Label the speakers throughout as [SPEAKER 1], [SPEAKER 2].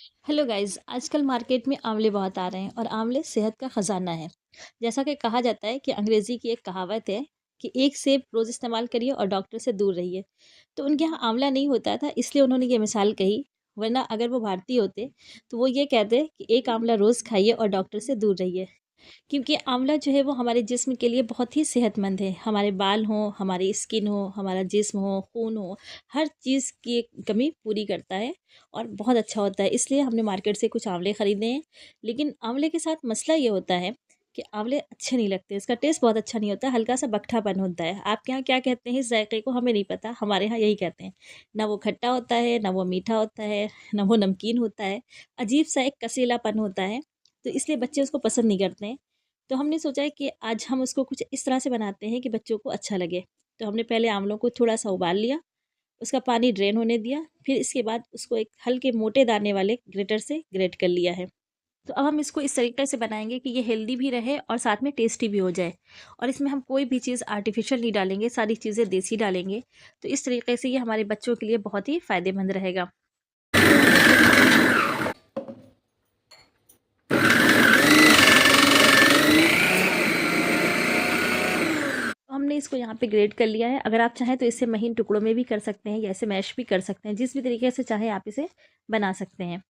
[SPEAKER 1] Hello guys, आजकल market में आंवले बहुत आ रहे हैं और आंवले सेहत का खजाना है। जैसा कि कहा जाता है कि अंग्रेजी की एक कहावत है कि एक सेब रोज इस्तेमाल करिए और डॉक्टर से दूर रहिए। तो उनके यहाँ आंवला नहीं होता था, इसलिए उन्होंने ये मिसाल कही। वरना अगर वो भारतीय होते तो वो ये कहते कि एक आंवला रोज खाइए और डॉक्टर से दूर रहिए। क्योंकि आंवला जो है वो हमारे जिस्म के लिए बहुत ही सेहतमंद है। हमारे बाल हों, हमारी स्किन हो, हमारा जिस्म हो, खून हो, हर चीज़ की एक कमी पूरी करता है और बहुत अच्छा होता है। इसलिए हमने मार्केट से कुछ आंवले ख़रीदे हैं। लेकिन आंवले के साथ मसला ये होता है कि आंवले अच्छे नहीं लगते, इसका टेस्ट बहुत अच्छा नहीं होता, हल्का सा बकठापन होता है। आपके यहाँ क्या कहते हैं इस जायके को हमें नहीं पता, हमारे यहाँ यही कहते हैं। ना वो खट्टा होता है, ना वो मीठा होता है, ना वो नमकीन होता है। अजीब सा एक कसीलापन होता है, तो इसलिए बच्चे उसको पसंद नहीं करते हैं। तो हमने सोचा है कि आज हम उसको कुछ इस तरह से बनाते हैं कि बच्चों को अच्छा लगे। तो हमने पहले आंवलों को थोड़ा-सा उबाल लिया, उसका पानी ड्रेन होने दिया, फिर इसके बाद उसको एक हल्के मोटे दाने वाले ग्रेटर से ग्रेट कर लिया है। तो अब हम इसको इस तरीके से बनाएँगे कि ये हेल्दी भी रहे और साथ में टेस्टी भी हो जाए। और इसमें हम कोई भी चीज़ आर्टिफ़िशियल नहीं डालेंगे, सारी चीज़ें देसी डालेंगे। तो इस तरीके से ये हमारे बच्चों के लिए बहुत ही फ़ायदेमंद रहेगा। तो हमने इसको यहाँ पे ग्रेट कर लिया है। अगर आप चाहें तो इसे महीन टुकड़ों में भी कर सकते हैं या इसे मैश भी कर सकते हैं। जिस भी तरीके से चाहे आप इसे बना सकते हैं।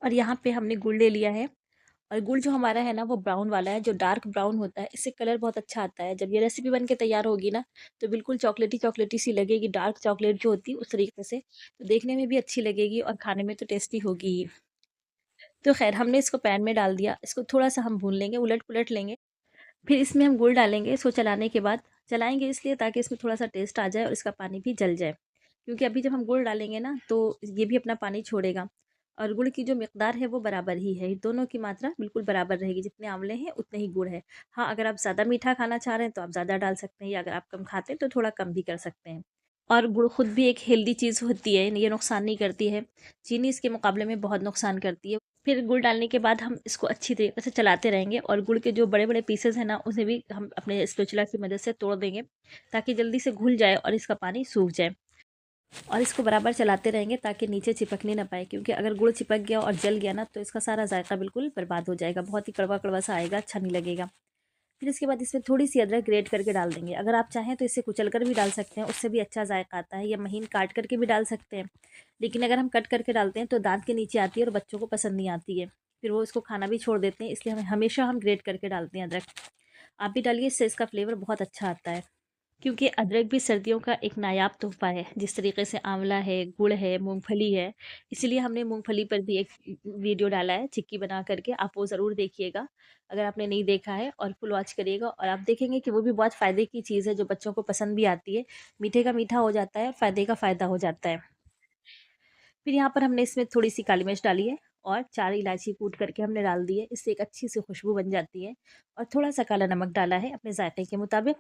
[SPEAKER 1] और यहाँ पे हमने गुड़ ले लिया है और गुड़ जो हमारा है ना वो ब्राउन वाला है, जो डार्क ब्राउन होता है। इससे कलर बहुत अच्छा आता है। जब ये रेसिपी बन के तैयार होगी ना तो बिल्कुल चॉकलेटी-चॉकलेटी सी लगेगी, डार्क चॉकलेट जो होती है उस तरीके से। तो देखने में भी अच्छी लगेगी और खाने में तो टेस्टी होगी ही। तो ख़ैर हमने इसको पैन में डाल दिया, इसको थोड़ा-सा हम भून लेंगे, उलट-पुलट लेंगे। फिर इसमें हम गुड़ डालेंगे, इसको चलाने के बाद चलाएँगे इसलिए ताकि इसमें थोड़ा-सा टेस्ट आ जाए और इसका पानी भी जल जाए। क्योंकि अभी जब हम गुड़ डालेंगे ना तो ये भी अपना पानी छोड़ेगा और गुड़ की जो मिकदार है वो बराबर ही है। दोनों की मात्रा बिल्कुल बराबर रहेगी, जितने आंवले हैं उतने ही गुड़ है। हाँ, अगर आप ज़्यादा मीठा खाना चाह रहे हैं तो आप ज़्यादा डाल सकते हैं या अगर आप कम खाते हैं तो थोड़ा कम भी कर सकते हैं। और गुड़ खुद भी एक हेल्दी चीज़ होती है, ये नुकसान नहीं करती है। चीनी इसके मुकाबले में बहुत नुकसान करती है। फिर गुड़ डालने के बाद हम इसको अच्छी तरीके से चलाते रहेंगे और गुड़ के जो बड़े-बड़े पीसेज़ हैं ना, उसे भी हम अपने स्पैचुला की मदद से तोड़ देंगे, ताकि जल्दी से घुल जाए और इसका पानी सूख जाए। और इसको बराबर चलाते रहेंगे ताकि नीचे चिपकने ना पाए, क्योंकि अगर गुड़ चिपक गया और जल गया ना, तो इसका सारा जायका बिल्कुल बर्बाद हो जाएगा, बहुत ही कड़वा-कड़वा सा आएगा, अच्छा नहीं लगेगा। फिर इसके बाद इसमें थोड़ी-सी अदरक ग्रेट करके डाल देंगे। अगर आप चाहें तो इसे कुचल कर भी डाल सकते हैं, उससे भी अच्छा जायका आता है, या महीन काट करके भी डाल सकते हैं। लेकिन अगर हम कट करके डालते हैं तो दाँत के नीचे आती है और बच्चों को पसंद नहीं आती है। फिर वो इसको खाना भी छोड़ देते हैं, इसलिए हमें हमेशा हम ग्रेट करके डालते हैं अदरक। आप भी डालिए, इससे इसका फ्लेवर बहुत अच्छा आता है। क्योंकि अदरक भी सर्दियों का एक नायाब तोहफ़ा है, जिस तरीके से आँवला है, गुड़ है, मूँगफली है, इसीलिए हमने मूँगफली पर भी एक वीडियो डाला है चिक्की बना कर के, आप वो ज़रूर देखिएगा, अगर आपने नहीं देखा है, और फुल वॉच करिएगा और आप देखेंगे कि वो भी बहुत फ़ायदे की चीज़ है, जो बच्चों को पसंद भी आती है। मीठे का मीठा हो जाता है, फ़ायदे का फ़ायदा हो जाता है। फिर यहाँ पर हमने इसमें थोड़ी-सी काली मिर्च डाली है और 4 इलायची कूट करके हमने डाल दी है, इससे एक अच्छी-सी खुशबू बन जाती है। और थोड़ा-सा काला नमक डाला है अपने ज़ायक़े के मुताबिक,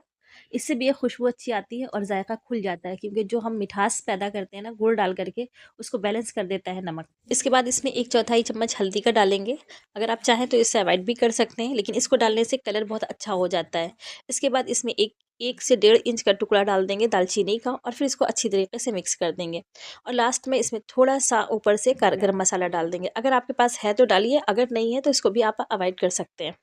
[SPEAKER 1] इससे भी एक खुशबू अच्छी आती है और ज़ायक़ा खुल जाता है, क्योंकि जो हम मिठास पैदा करते हैं ना गुड़ डाल करके, उसको बैलेंस कर देता है नमक। इसके बाद इसमें 1 चौथाई चम्मच हल्दी का डालेंगे। अगर आप चाहें तो इसे अवॉइड भी कर सकते हैं, लेकिन इसको डालने से कलर बहुत अच्छा हो जाता है। इसके बाद इसमें 1 से डेढ़ इंच का टुकड़ा डाल देंगे दालचीनी का और फिर इसको अच्छी तरीके से मिक्स कर देंगे। और लास्ट में इसमें थोड़ा-सा ऊपर से गरम मसाला डाल देंगे। अगर आपके पास है तो डालिए, अगर नहीं है तो इसको भी आप अवॉइड कर सकते हैं।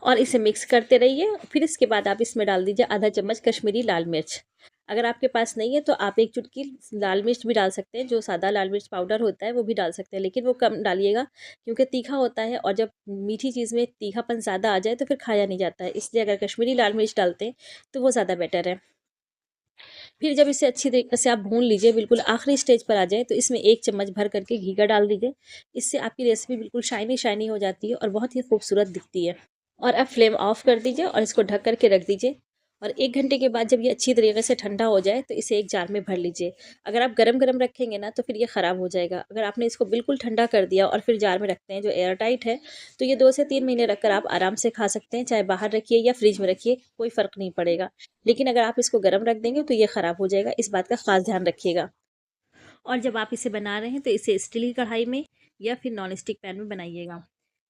[SPEAKER 1] और इसे मिक्स करते रहिए। फिर इसके बाद आप इसमें डाल दीजिए आधा चम्मच कश्मीरी लाल मिर्च। अगर आपके पास नहीं है तो आप 1 चुटकी लाल मिर्च भी डाल सकते हैं, जो सादा लाल मिर्च पाउडर होता है वो भी डाल सकते हैं, लेकिन वो कम डालिएगा, क्योंकि तीखा होता है और जब मीठी चीज़ में तीखापन ज़्यादा आ जाए तो फिर खाया नहीं जाता है। इसलिए अगर कश्मीरी लाल मिर्च डालते हैं तो वो ज़्यादा बेटर है। फिर जब इसे अच्छी तरीके से आप भून लीजिए, बिल्कुल आखिरी स्टेज पर आ जाए, तो इसमें 1 चम्मच भर करके घी का डाल दीजिए। इससे आपकी रेसिपी बिल्कुल शाइनी शाइनी हो जाती है और बहुत ही खूबसूरत दिखती है। और अब फ्लेम ऑफ कर दीजिए और इसको ढक कर के रख दीजिए। और 1 घंटे के बाद जब ये अच्छी तरीके से ठंडा हो जाए तो इसे एक जार में भर लीजिए। अगर आप गरम-गरम रखेंगे ना तो फिर ये ख़राब हो जाएगा। अगर आपने इसको बिल्कुल ठंडा कर दिया और फिर जार में रखते हैं जो एयर टाइट है, तो ये 2 से 3 महीने रखकर आप आराम से खा सकते हैं, चाहे बाहर रखिए या फ्रिज में रखिए, कोई फ़र्क नहीं पड़ेगा। लेकिन अगर आप इसको गरम रख देंगे तो ये ख़राब हो जाएगा, इस बात का ख़ास ध्यान रखिएगा। और जब आप इसे बना रहे हैं तो इसे स्टील की कढ़ाई में या फिर नॉन स्टिक पैन में बनाइएगा।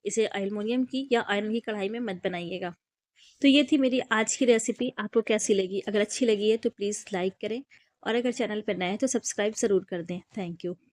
[SPEAKER 1] इसे एल्युमिनियम की या आयरन की कढ़ाई में मत बनाइएगा। तो ये थी मेरी आज की रेसिपी। आपको कैसी लगी? अगर अच्छी लगी है तो प्लीज़ लाइक करें और अगर चैनल पर नए हैं तो सब्सक्राइब ज़रूर कर दें। Thank you.